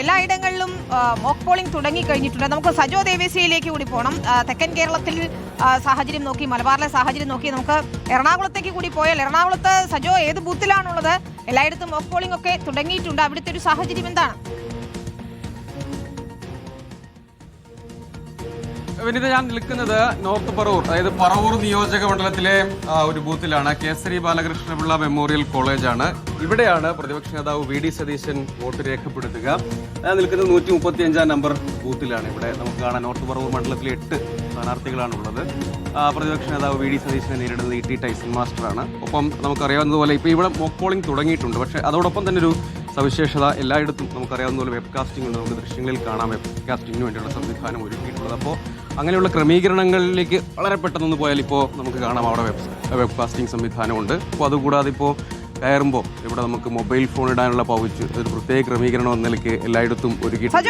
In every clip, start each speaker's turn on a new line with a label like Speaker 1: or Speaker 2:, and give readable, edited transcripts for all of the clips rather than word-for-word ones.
Speaker 1: എല്ലായിടങ്ങളിലും mock polling തുടങ്ങിക്കഴിഞ്ഞിട്ടുണ്ട്. നമുക്ക് സജോ ദേവേസിയയിലേക്ക് കൂടി പോകണം. തെക്കൻ കേരളത്തിൽ സാഹചര്യം നോക്കി, മലബാറിലെ സാഹചര്യം നോക്കി നമുക്ക് എറണാകുളത്തേക്ക് കൂടി പോയാൽ, എറണാകുളത്ത് സജോ ഏത് ബൂത്തിലാണുള്ളത്? എല്ലായിടത്തും മോക്ക് പോളിംഗ് ഒക്കെ തുടങ്ങിയിട്ടുണ്ട്. അവിടുത്തെ ഒരു സാഹചര്യം എന്താണ്?
Speaker 2: വിനിത, ഞാൻ നിൽക്കുന്നത് നോർത്ത് പറവൂർ, അതായത് പറവൂർ നിയോജക മണ്ഡലത്തിലെ ഒരു ബൂത്തിലാണ്. കേസരി ബാലകൃഷ്ണപിള്ള മെമ്മോറിയൽ കോളേജാണ്. ഇവിടെയാണ് പ്രതിപക്ഷ നേതാവ് വി ഡി സതീശൻ വോട്ട് രേഖപ്പെടുത്തുക. ഞാൻ നിൽക്കുന്നത് 135 നമ്പർ ബൂത്തിലാണ്. ഇവിടെ നമുക്ക് കാണാൻ നോർത്ത് പറവൂർ മണ്ഡലത്തിലെ 8 സ്ഥാനാർത്ഥികളാണുള്ളത്. പ്രതിപക്ഷ നേതാവ് വി ഡി സതീശനെ നേരിടുന്നത് ഇ ടി ടൈസൺ മാസ്റ്ററാണ്. ഒപ്പം നമുക്കറിയാവുന്നതുപോലെ ഇപ്പോൾ ഇവിടെ മോക്ക് പോളിംഗ് തുടങ്ങിയിട്ടുണ്ട്. പക്ഷേ അതോടൊപ്പം തന്നെ ഒരു സവിശേഷത, എല്ലായിടത്തും നമുക്കറിയാവുന്നതുപോലെ വെബ് കാസ്റ്റിംഗ് ഉണ്ട്. നമുക്ക് ദൃശ്യങ്ങളിൽ കാണാം വെബ് കാസ്റ്റിങ്ങിന് വേണ്ടിയുള്ള സംവിധാനം ഒരുക്കിയിട്ടുള്ളത്. അപ്പോൾ അങ്ങനെയുള്ള ക്രമീകരണങ്ങളിലേക്ക് വളരെ പെട്ടെന്ന് പോയാൽ ഇപ്പോൾ നമുക്ക് കാണാം അവിടെ വെബ് കാസ്റ്റിംഗ് സംവിധാനമുണ്ട്. അപ്പോൾ അതുകൂടാതെ ഇപ്പോൾ കയറുമ്പോൾ ഇവിടെ നമുക്ക് മൊബൈൽ ഫോൺ ഇടാനുള്ള പൗച്ച്, ഒരു പ്രത്യേക ക്രമീകരണം എന്ന നിലയ്ക്ക് എല്ലായിടത്തും ഒരുക്കിയിട്ടുണ്ട്.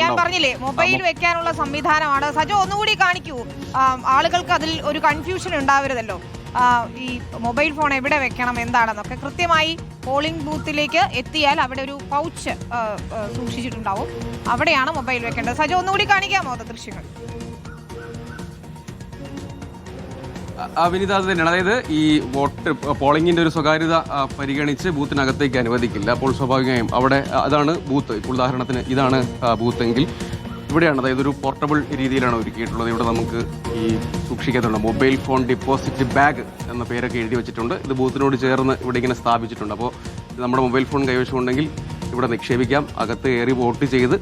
Speaker 1: ഞാൻ പറഞ്ഞില്ലേ, മൊബൈൽ വെക്കാനുള്ള സംവിധാനമാണ്. സജോ ഒന്നുകൂടി കാണിക്കൂ, ആളുകൾക്ക് അതിൽ ഒരു കൺഫ്യൂഷൻ ഉണ്ടാവരുതല്ലോ. ഈ മൊബൈൽ ഫോൺ എവിടെ വെക്കണം എന്താണെന്നൊക്കെ കൃത്യമായി പോളിംഗ് ബൂത്തിലേക്ക് എത്തിയാൽ അവിടെ ഒരു പൗച്ച് സൂക്ഷിച്ചിട്ടുണ്ടാവും. അവിടെയാണ് മൊബൈൽ വെക്കേണ്ടത്. സജോ ഒന്നുകൂടി കാണിക്കാമോ ദൃശ്യങ്ങൾ?
Speaker 2: വിനിത, അത് തന്നെയാണ്. അതായത് ഈ വോട്ട് പോളിംഗിന്റെ ഒരു സ്വകാര്യത പരിഗണിച്ച് ബൂത്തിനകത്തേക്ക് അനുവദിക്കില്ല. അപ്പോൾ സ്വാഭാവികമായും അവിടെ അതാണ് ബൂത്ത്. ഇപ്പോൾ ഉദാഹരണത്തിന് ഇതാണ് ബൂത്തെങ്കിൽ ഇവിടെയാണ്, അതായത് ഒരു പോർട്ടബിൾ രീതിയിലാണ് ഒരുക്കിയിട്ടുള്ളത്. ഇവിടെ നമുക്ക് ഈ സൂക്ഷിക്കാനുള്ള മൊബൈൽ ഫോൺ ഡിപ്പോസിറ്റ് ബാഗ് എന്ന പേരൊക്കെ എഴുതി വെച്ചിട്ടുണ്ട്. ഇത് ബൂത്തിനോട് ചേർന്ന് ഇവിടെ ഇങ്ങനെ സ്ഥാപിച്ചിട്ടുണ്ട്. അപ്പോൾ നമ്മുടെ മൊബൈൽ ഫോൺ കൈവശമുണ്ടെങ്കിൽ ഇവിടെ നിക്ഷേപിക്കാം. അകത്ത് കയറി വോട്ട് ചെയ്ത്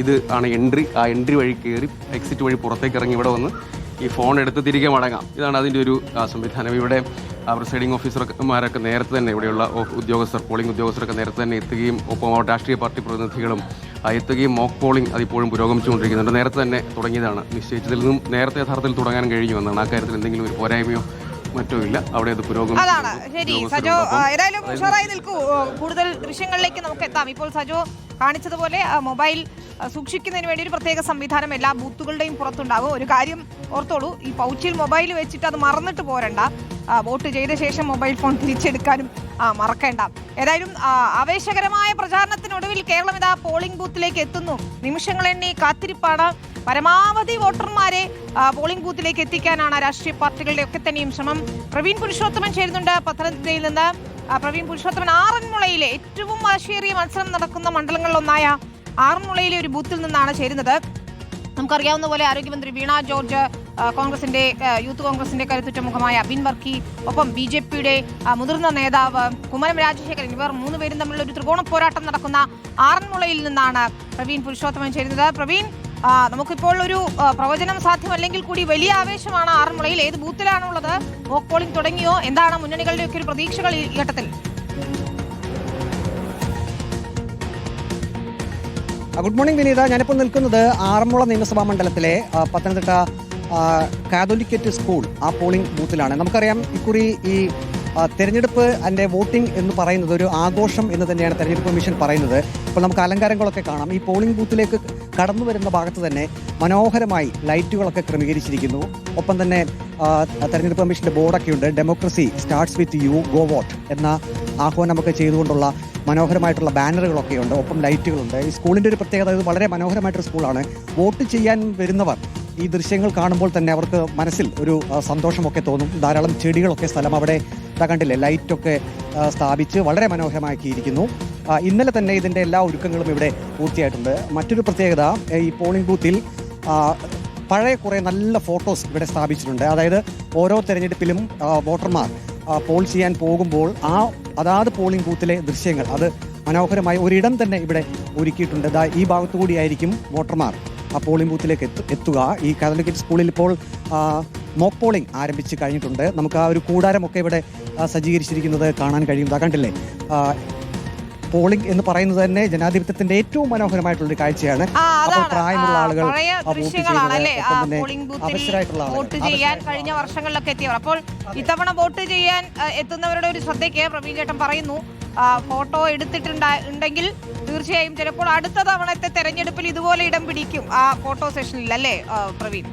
Speaker 2: ഇത് ആണ് എൻട്രി. ആ എൻട്രി വഴി കയറി എക്സിറ്റ് വഴി പുറത്തേക്ക് ഇറങ്ങി ഇവിടെ വന്ന് ഈ ഫോൺ എടുത്ത് തിരികെ മടങ്ങാം. ഇതാണ് അതിൻ്റെ ഒരു സംവിധാനം. ഇവിടെ പ്രിസൈഡിംഗ് ഓഫീസർമാരൊക്കെ നേരത്തെ തന്നെ, ഇവിടെയുള്ള ഉദ്യോഗസ്ഥർ, പോളിംഗ് ഉദ്യോഗസ്ഥരൊക്കെ നേരത്തെ തന്നെ എത്തുകയും ഒപ്പം രാഷ്ട്രീയ പാർട്ടി പ്രതിനിധികളും എത്തുകയും മോക്ക് പോളിംഗ് അതിപ്പോഴും പുരോഗമിച്ചുകൊണ്ടിരിക്കുന്നുണ്ട്. നേരത്തെ തന്നെ തുടങ്ങിയതാണ്. നിശ്ചയിച്ചതിൽ നിന്നും നേരത്തെ യഥാർത്ഥത്തിൽ തുടങ്ങാൻ കഴിഞ്ഞു എന്നാണ്. ആ കാര്യത്തിൽ എന്തെങ്കിലും ഒരു പോരായ്മയോ മറ്റോ ഇല്ല. അവിടെ അത്
Speaker 1: അതാണ് ശരി. സജോ ഏതായാലും ഉഷാറായി നിൽക്കൂ. കൂടുതൽ ദൃശ്യങ്ങളിലേക്ക് നമുക്ക് എത്താം. ഇപ്പോൾ സജോ കാണിച്ചതുപോലെ മൊബൈൽ സൂക്ഷിക്കുന്നതിന് വേണ്ടി ഒരു പ്രത്യേക സംവിധാനം എല്ലാ ബൂത്തുകളുടെയും പുറത്തുണ്ടാകും. ഒരു കാര്യം ഓർത്തോളൂ, ഈ പൗച്ചിൽ മൊബൈൽ വെച്ചിട്ട് അത് മറന്നിട്ട് പോരണ്ട. വോട്ട് ചെയ്ത ശേഷം മൊബൈൽ ഫോൺ തിരിച്ചെടുക്കാനും മറക്കേണ്ട. ഏതായാലും ആവേശകരമായ പ്രചാരണത്തിനൊടുവിൽ കേരളം ഇതാ പോളിംഗ് ബൂത്തിലേക്ക് എത്തുന്നു. നിമിഷങ്ങളെണ്ണി കാത്തിരിപ്പാണ്. പരമാവധി വോട്ടർമാരെ പോളിംഗ് ബൂത്തിലേക്ക് എത്തിക്കാനാണ് രാഷ്ട്രീയ പാർട്ടികളുടെ ഒക്കെ തന്നെയും ശ്രമം. പ്രവീൺ പുരുഷോത്തമൻ ചേരുന്നുണ്ട് പത്തനംതിട്ടയിൽ നിന്ന്. പ്രവീൺ പുരുഷോത്തമൻ, ആറന്മുളയിലെ ഏറ്റവും വാശിയേറിയ മത്സരം നടക്കുന്ന മണ്ഡലങ്ങളിലൊന്നായ ആറന്മുളയിലെ ഒരു ബൂത്തിൽ നിന്നാണ് ചേരുന്നത്. നമുക്കറിയാവുന്ന പോലെ ആരോഗ്യമന്ത്രി വീണ ജോർജ്, കോൺഗ്രസിന്റെ യൂത്ത് കോൺഗ്രസിന്റെ കരുത്തുറ്റ മുഖമായ അബിൻ വർക്കി, ഒപ്പം BJPയുടെ മുതിർന്ന നേതാവ് കുമ്മനം രാജശേഖരൻ, ഇവർ 3 പേരും തമ്മിലുള്ള ഒരു ത്രികോണ പോരാട്ടം നടക്കുന്ന ആറന്മുളയിൽ നിന്നാണ് പ്രവീൺ പുരുഷോത്തമൻ ചേരുന്നത്. പ്രവീൺ, നമുക്കിപ്പോൾ ഒരു പ്രവചനം സാധ്യമല്ലെങ്കിൽ കൂടി വലിയ ആവേശമാണ് ആറന്മുളയിൽ. ഏത് ബൂത്തിലാണുള്ളത്? മോക്ക് പോളിംഗ് തുടങ്ങിയോ? എന്താണ് മുന്നണികളുടെ ഒക്കെ ഒരു പ്രതീക്ഷകൾ ഈ ഘട്ടത്തിൽ?
Speaker 3: ഗുഡ് മോർണിംഗ് വിനീത. ഞാനിപ്പോൾ നിൽക്കുന്നത് ആറന്മുള നിയമസഭാ മണ്ഡലത്തിലെ പത്തനംതിട്ട കാതോലിക്കറ്റ് സ്കൂൾ ആ പോളിംഗ് ബൂത്തിലാണ്. നമുക്കറിയാം, ഇക്കുറി ഈ തെരഞ്ഞെടുപ്പ് അതിൻ്റെ വോട്ടിംഗ് എന്ന് പറയുന്നത് ഒരു ആഘോഷം എന്ന് തന്നെയാണ് തെരഞ്ഞെടുപ്പ് കമ്മീഷൻ പറയുന്നത്. ഇപ്പോൾ നമുക്ക് അലങ്കാരങ്ങളൊക്കെ കാണാം. ഈ പോളിംഗ് ബൂത്തിലേക്ക് കടന്നു വരുന്ന ഭാഗത്ത് തന്നെ മനോഹരമായി ലൈറ്റുകളൊക്കെ ക്രമീകരിച്ചിരിക്കുന്നു. ഒപ്പം തന്നെ തെരഞ്ഞെടുപ്പ് കമ്മീഷൻ്റെ ബോർഡൊക്കെ ഉണ്ട്. Democracy starts with you, go vote എന്ന ആഹ്വാനമൊക്കെ ചെയ്തുകൊണ്ടുള്ള മനോഹരമായിട്ടുള്ള ബാനറുകളൊക്കെ ഉണ്ട്. ഒപ്പം ലൈറ്റുകളുണ്ട്. ഈ സ്കൂളിൻ്റെ ഒരു പ്രത്യേകത, ഇത് വളരെ മനോഹരമായിട്ടൊരു സ്കൂളാണ്. വോട്ട് ചെയ്യാൻ വരുന്നവർ ഈ ദൃശ്യങ്ങൾ കാണുമ്പോൾ തന്നെ അവർക്ക് മനസ്സിൽ ഒരു സന്തോഷമൊക്കെ തോന്നും. ധാരാളം ചെടികളൊക്കെ സ്ഥലം അവിടെ കണ്ടില്ലേ, ലൈറ്റൊക്കെ സ്ഥാപിച്ച് വളരെ മനോഹരമാക്കിയിരിക്കുന്നു. ഇന്നലെ തന്നെ ഇതിൻ്റെ എല്ലാ ഒരുക്കങ്ങളും ഇവിടെ പൂർത്തിയായിട്ടുണ്ട്. മറ്റൊരു പ്രത്യേകത, ഈ പോളിംഗ് ബൂത്തിൽ പഴയ കുറേ നല്ല ഫോട്ടോസ് ഇവിടെ സ്ഥാപിച്ചിട്ടുണ്ട്. അതായത് ഓരോ തെരഞ്ഞെടുപ്പിലും വോട്ടർമാർ പോൾ ചെയ്യാൻ പോകുമ്പോൾ അതാത് പോളിംഗ് ബൂത്തിലെ ദൃശ്യങ്ങൾ അത് മനോഹരമായി ഒരിടം തന്നെ ഇവിടെ ഒരുക്കിയിട്ടുണ്ട്. ഈ ഭാഗത്തു കൂടിയായിരിക്കും വോട്ടർമാർ ആ പോളിംഗ് ബൂത്തിലേക്ക് എത്തുക. ഈ കാതോലിക്കറ്റ് സ്കൂളിൽ ഇപ്പോൾ മോക്ക് പോളിംഗ് ആരംഭിച്ച് കഴിഞ്ഞിട്ടുണ്ട്. നമുക്ക് ആ ഒരു കൂടാരമൊക്കെ ഇവിടെ സജ്ജീകരിച്ചിരിക്കുന്നത് കാണാൻ കഴിയും. കണ്ടില്ലേ, പോളിംഗ് എന്ന് പറയുന്നത് തന്നെ ജനാധിപത്യത്തിന്റെ ഏറ്റവും മനോഹരമായിട്ടുള്ളൊരു കാഴ്ചയാണ്. അപ്പോൾ പ്രായമുള്ള ആളുകൾ
Speaker 1: വോട്ട് ചെയ്യാൻ കഴിഞ്ഞ വർഷങ്ങളിലൊക്കെ എത്തിയവർ, അപ്പോൾ ഇത്തവണ വോട്ട് ചെയ്യാൻ എത്തുന്നവരുടെ ഒരു ശ്രദ്ധയ്ക്ക് പ്രവീൺ ചേട്ടൻ പറയുന്നു, ഫോട്ടോ എടുത്തിട്ടുണ്ടെങ്കിൽ തീർച്ചയായും ചിലപ്പോൾ അടുത്ത തവണത്തെ തെരഞ്ഞെടുപ്പിൽ ഇതുപോലെ ഇടം പിടിക്കും ആ ഫോട്ടോ സെഷനിൽ, അല്ലേ പ്രവീൺ?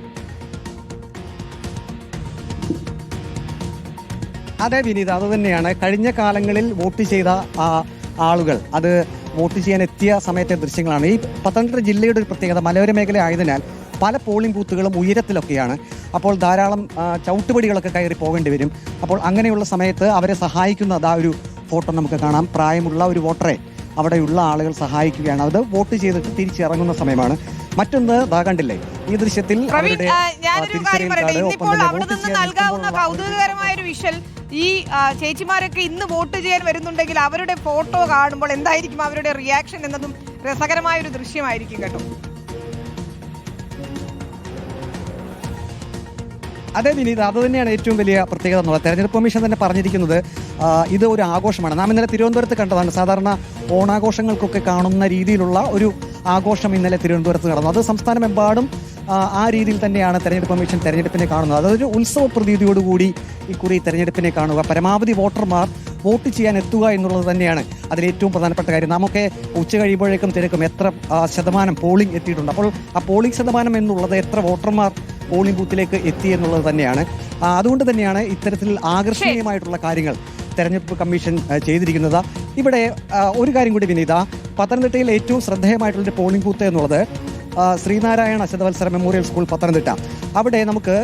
Speaker 3: അതെ വിനീത, അത് തന്നെയാണ്. കഴിഞ്ഞ കാലങ്ങളിൽ വോട്ട് ചെയ്ത ആളുകൾ അത് വോട്ട് ചെയ്യാൻ എത്തിയ സമയത്തെ ദൃശ്യങ്ങളാണ്. ഈ പത്തനംതിട്ട ജില്ലയുടെ ഒരു പ്രത്യേകത മലയോര മേഖല ആയതിനാൽ പല പോളിംഗ് ബൂത്തുകളും ഉയരത്തിലൊക്കെയാണ്. അപ്പോൾ ധാരാളം ചവിട്ടുപടികളൊക്കെ കയറി പോകേണ്ടി വരും. അപ്പോൾ അങ്ങനെയുള്ള സമയത്ത് അവരെ സഹായിക്കുന്ന ആ ഒരു ഫോട്ടോ നമുക്ക് കാണാം. പ്രായമുള്ള ഒരു വോട്ടറെ അവിടെയുള്ള ആളുകൾ സഹായിക്കുകയാണ്. അത് വോട്ട് ചെയ്തിട്ട് തിരിച്ചിറങ്ങുന്ന സമയമാണ്. മറ്റൊന്ന് കണ്ടില്ലേ ഈ ദൃശ്യത്തിൽ
Speaker 1: ഞാനൊരു കാര്യം പറയട്ടെ, ഇന്നിപ്പോൾ അവിടെ നിന്ന് നൽകാവുന്ന കൗതുകകരമായ ഒരു വിഷ്വൽ, ഈ ചേച്ചിമാരൊക്കെ ഇന്ന് വോട്ട് ചെയ്യാൻ വരുന്നുണ്ടെങ്കിൽ അവരുടെ ഫോട്ടോ കാണുമ്പോൾ എന്തായിരിക്കും അവരുടെ റിയാക്ഷൻ എന്നതും രസകരമായ ഒരു ദൃശ്യമായിരിക്കും കേട്ടോ.
Speaker 3: അതെ വിനീത്, അത് തന്നെയാണ് ഏറ്റവും വലിയ പ്രത്യേകത എന്നുള്ളത്. തെരഞ്ഞെടുപ്പ് കമ്മീഷൻ തന്നെ പറഞ്ഞിരിക്കുന്നത് ഇത് ഒരു ആഘോഷമാണ്. നാം ഇന്നലെ തിരുവനന്തപുരത്ത് കണ്ടതാണ്. സാധാരണ ഓണാഘോഷങ്ങൾക്കൊക്കെ കാണുന്ന രീതിയിലുള്ള ഒരു ആഘോഷം ഇന്നലെ തിരുവനന്തപുരത്ത് നടന്നു. അത് സംസ്ഥാനമെമ്പാടും ആ രീതിയിൽ തന്നെയാണ് തെരഞ്ഞെടുപ്പ് കമ്മീഷൻ തെരഞ്ഞെടുപ്പിനെ കാണുന്നത്. അതൊരു ഉത്സവ പ്രതീതിയോടുകൂടി ഇക്കുറി തെരഞ്ഞെടുപ്പിനെ കാണുക, പരമാവധി വോട്ടർമാർ വോട്ട് ചെയ്യാൻ എത്തുക എന്നുള്ളത് തന്നെയാണ് അതിലേറ്റവും പ്രധാനപ്പെട്ട കാര്യം. നാമൊക്കെ ഉച്ച കഴിയുമ്പോഴേക്കും തിരക്കും എത്ര ശതമാനം പോളിംഗ് എത്തിയിട്ടുണ്ട്. അപ്പോൾ ആ പോളിംഗ് ശതമാനം എന്നുള്ളത് എത്ര വോട്ടർമാർ പോളിംഗ് ബൂത്തിലേക്ക് എത്തി എന്നുള്ളത് തന്നെയാണ്. അതുകൊണ്ട് തന്നെയാണ് ഇത്തരത്തിൽ ആകർഷണീയമായിട്ടുള്ള കാര്യങ്ങൾ തെരഞ്ഞെടുപ്പ് കമ്മീഷൻ ചെയ്തിരിക്കുന്നത്. ഇവിടെ ഒരു കാര്യം കൂടി വിനീത, പത്തനംതിട്ടയിൽ ഏറ്റവും ശ്രദ്ധേയമായിട്ടുള്ളൊരു പോളിംഗ് ബൂത്ത് എന്നുള്ളത് ശ്രീനാരായണ അശോകവത്സര മെമ്മോറിയൽ സ്കൂൾ പത്തനംതിട്ട. അവിടെ നമുക്ക്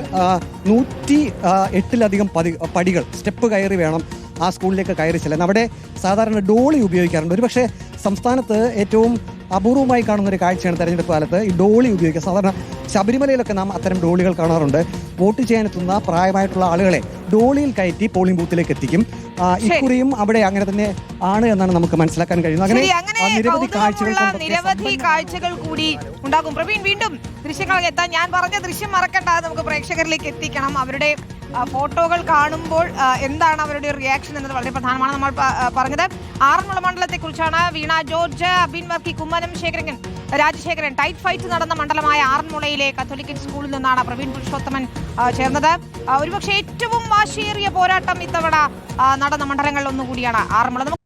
Speaker 3: 108-ലധികം പടികൾ സ്റ്റെപ്പ് കയറി വേണം ആ സ്കൂളിലേക്ക് കയറി ചെല്ലാൻ. അവിടെ സാധാരണ ഡോളി ഉപയോഗിക്കാറുണ്ട്. ഒരുപക്ഷെ സംസ്ഥാനത്ത് ഏറ്റവും അപൂർവമായി കാണുന്ന ഒരു കാഴ്ചയാണ് തെരഞ്ഞെടുപ്പ് കാലത്ത് ഈ ഡോളി ഉപയോഗിക്കുക. സാധാരണ ശബരിമലയിലൊക്കെ നാം അത്തരം ഡോളികൾ കാണാറുണ്ട്. വോട്ട് ചെയ്യാനെത്തുന്ന പ്രായമായിട്ടുള്ള ആളുകളെ ഡോളിയിൽ കയറ്റി പോളിംഗ് ബൂത്തിലേക്ക് എത്തിക്കും. ഇക്കുറിയും അവിടെ അങ്ങനെ തന്നെ ആണ് എന്നാണ് നമുക്ക് മനസ്സിലാക്കാൻ കഴിയുന്നത്. അങ്ങനെ
Speaker 1: നിരവധി കാഴ്ചകൾ കൂടി ഉണ്ടാകും. പ്രവീൺ, വീണ്ടും ദൃശ്യങ്ങൾ എത്താൻ ഞാൻ പറഞ്ഞ ദൃശ്യം മറക്കണ്ട, നമുക്ക് പ്രേക്ഷകരിലേക്ക് എത്തിക്കണം. അവരുടെ ഫോട്ടോകൾ കാണുമ്പോൾ എന്താണ് അവരുടെ റിയാക്ഷൻ എന്നത് വളരെ പ്രധാനമാണ്. നമ്മൾ പറഞ്ഞത് ആറന്മുള മണ്ഡലത്തെ കുറിച്ചാണ്. വീണ ജോർജ്, അബിൻ വർക്കി, കുമ്മനം രാജശേഖരൻ ടൈറ്റ് ഫൈറ്റ് നടന്ന മണ്ഡലമായ ആറന്മുളയിലെ കത്തോലിക്കറ്റ് സ്കൂളിൽ നിന്നാണ് പ്രവീൺ പുരുഷോത്തമൻ ചേർന്നത്. ഒരുപക്ഷെ ഏറ്റവും വാശിയേറിയ പോരാട്ടം ഇത്തവണ നടന്ന മണ്ഡലങ്ങളിൽ ഒന്നുകൂടിയാണ് ആറന്മുള.